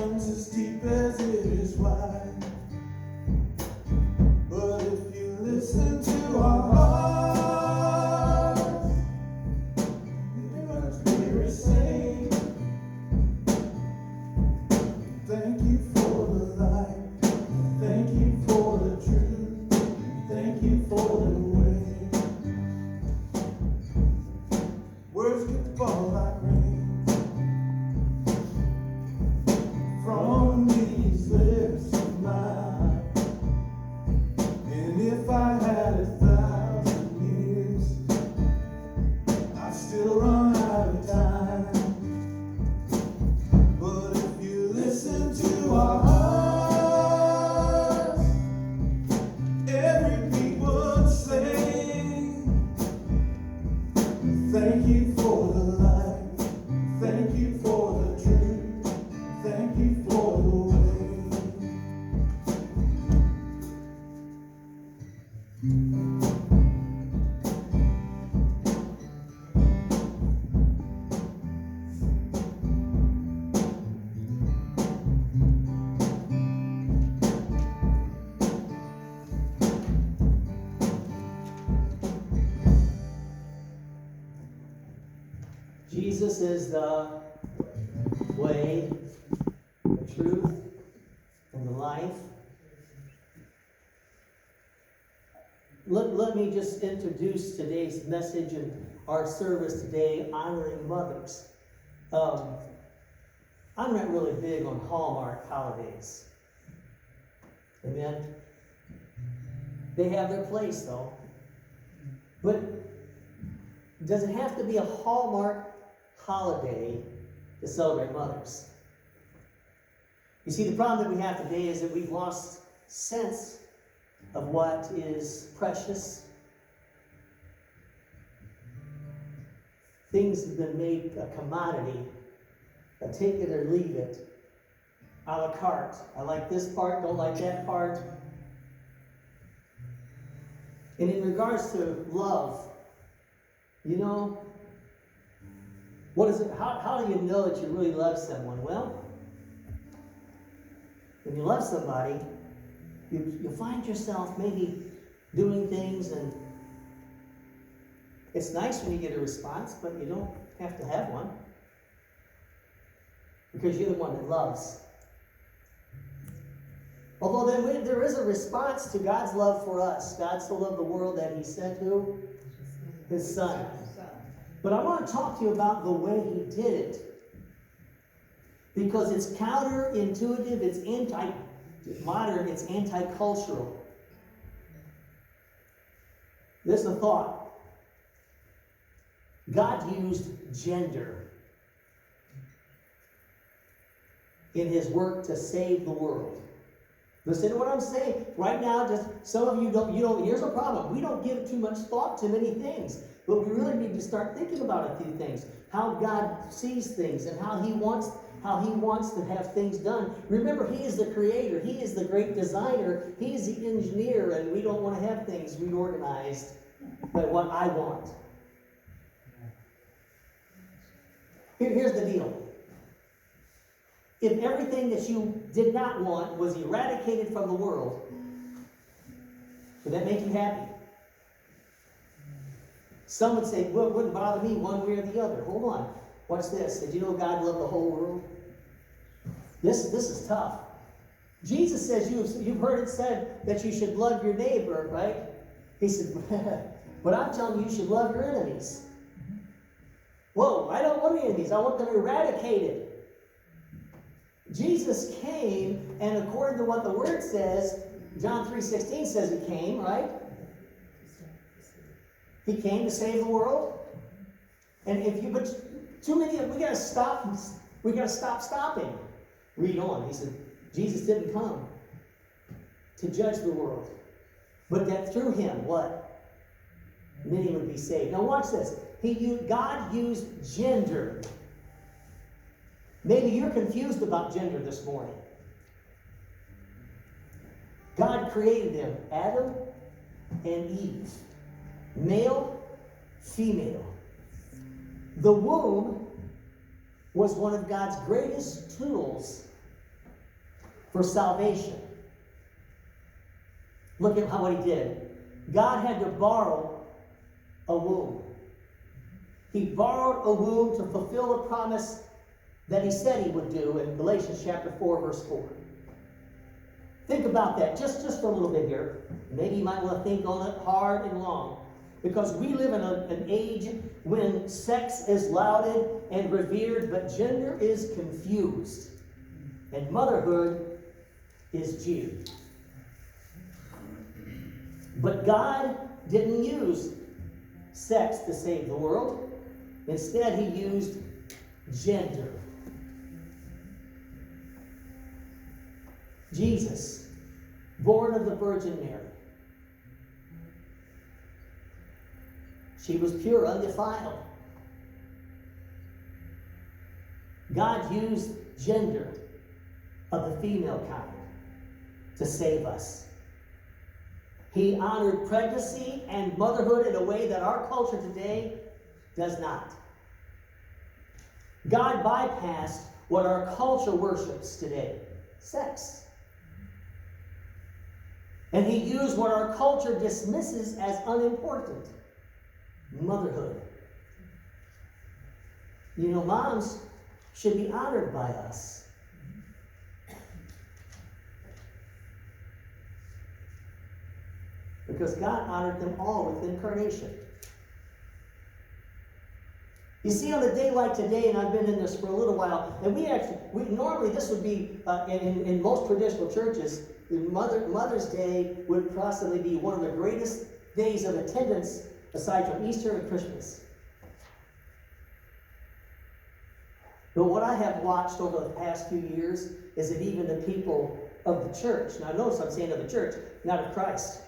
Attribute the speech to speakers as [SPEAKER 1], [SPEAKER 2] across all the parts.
[SPEAKER 1] runs as deep as it is wide. But if you listen to our hearts, you're gonna hear it say, thank you for the light, thank you for the truth, thank you for the way. Words can fall like rain from these lips of mine. And if I had 1,000 years, I'd still run out of time. But if you listen to our hearts, every beat would say, thank you for the light, thank you for the truth, thank you for the way.
[SPEAKER 2] Jesus is the way, the truth, and the life. Let me just introduce today's message and our service today, honoring mothers. I'm not really big on Hallmark holidays. Amen? They have their place, though. But does it have to be a Hallmark holiday to celebrate mothers? You see, the problem that we have today is that we've lost sense of what is precious. Things have been made a commodity, a take it or leave it, a la carte. I like this part, don't like that part. And in regards to love, you know, what is it? How do you know that you really love someone? Well, when you love somebody, you find yourself maybe doing things, and it's nice when you get a response, but you don't have to have one, because you're the one that loves. Although there is a response to God's love for us. God so loved the world that He sent who? His Son. But I want to talk to you about the way He did it, because it's counterintuitive, it's anti-modern, it's anti-cultural. This is a thought. God used gender in His work to save the world. Listen to what I'm saying. Right now, just some of you don't, here's the problem. We don't give too much thought to many things. But we really need to start thinking about a few things. How God sees things and how He wants to have things done. Remember, He is the creator. He is the great designer. He is the engineer, and we don't want to have things reorganized by what I want. Here's the deal. If everything that you did not want was eradicated from the world, would that make you happy? Some would say, well, it wouldn't bother me one way or the other. Hold on. Watch this. Did you know God loved the whole world? This is tough. Jesus says, you've heard it said that you should love your neighbor, right? He said, but I'm telling you, you should love your enemies. Whoa, I don't want enemies. I want them eradicated. Jesus came, and according to what the Word says, John 3:16 says He came, right? He came to save the world. And but too many, we gotta stop stopping. Read on. He said, Jesus didn't come to judge the world, but that through Him, what? Many would be saved. Now watch this. God used gender. Maybe you're confused about gender this morning. God created them, Adam and Eve. Male, female. The womb was one of God's greatest tools for salvation. Look at what he did. God had to borrow a womb. He borrowed a womb to fulfill the promise that he said he would do in Galatians chapter 4, verse 4. Think about that just a little bit here. Maybe you might want to think on it hard and long. Because we live in an age when sex is lauded and revered, but gender is confused. And motherhood is jeered. But God didn't use sex to save the world. Instead, he used gender. Jesus, born of the Virgin Mary. She was pure, undefiled. God used gender of the female kind to save us. He honored pregnancy and motherhood in a way that our culture today does not. God bypassed what our culture worships today, sex. And he used what our culture dismisses as unimportant, motherhood. You know, moms should be honored by us. Because God honored them all with incarnation. You see, on a day like today, and I've been in this for a little while, and normally this would be, in most traditional churches, Mother's Day would possibly be one of the greatest days of attendance aside from Easter and Christmas. But what I have watched over the past few years is that even the people of the church, now notice I'm saying of the church, not of Christ,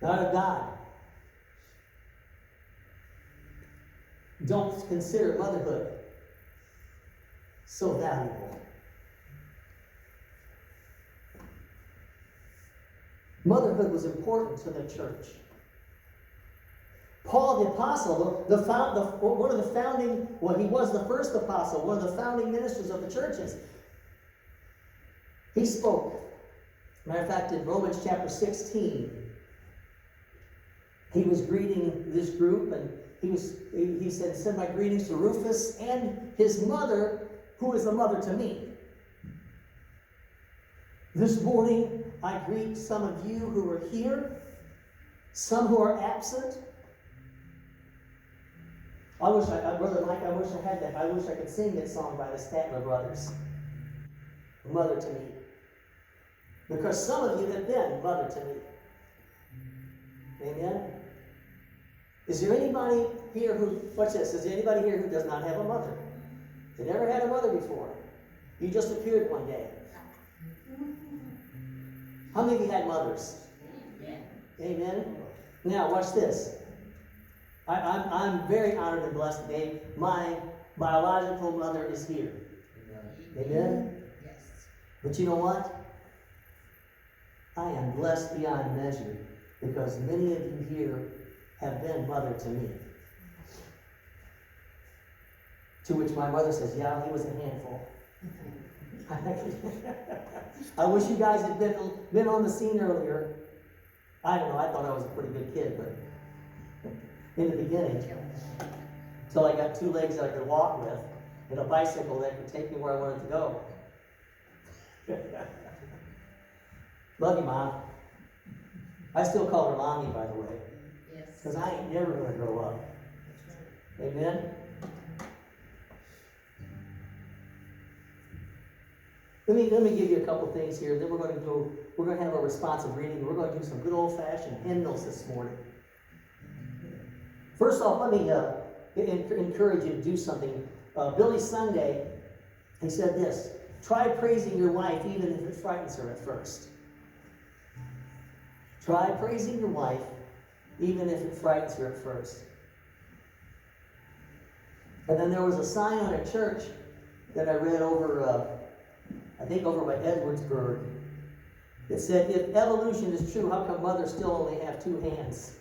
[SPEAKER 2] not of God, don't consider motherhood so valuable. Motherhood was important to the church. Paul the apostle, one of the founding, well, he was the first apostle, one of the founding ministers of the churches. He spoke. Matter of fact, in Romans chapter 16, he was greeting this group, and he said, "Send my greetings to Rufus and his mother, who is a mother to me. This morning, I greet some of you who are here, some who are absent." Brother Mike, I wish I had that. I wish I could sing that song by the Statler Brothers. Mother to me. Because some of you have been mother to me. Amen? Is there anybody here watch this, is there anybody here who does not have a mother? They never had a mother before. You just appeared one day. How many of you had mothers? Amen? Now, watch this. I'm very honored and blessed today. My biological mother is here. Amen?
[SPEAKER 3] Yes.
[SPEAKER 2] But you know what? I am blessed beyond measure because many of you here have been mother to me. To which my mother says, "Yeah, he was a handful." I wish you guys had been on the scene earlier. I don't know, I thought I was a pretty good kid, but in the beginning, until I got 2 legs that I could walk with and a bicycle that could take me where I wanted to go. Love you, Mom. I still call her Mommy, by the way,
[SPEAKER 3] Yes.
[SPEAKER 2] because I ain't never going to grow up.
[SPEAKER 3] That's right.
[SPEAKER 2] Amen? Let me give you a couple things here, then we're going to have a responsive reading. We're going to do some good old-fashioned hymnals this morning. First off, let me encourage you to do something. Billy Sunday, he said this: try praising your wife even if it frightens her at first. Try praising your wife even if it frightens her at first. And then there was a sign on a church that I read over, I think over by Edwardsburg. It said, "If evolution is true, how come mothers still only have 2 hands?"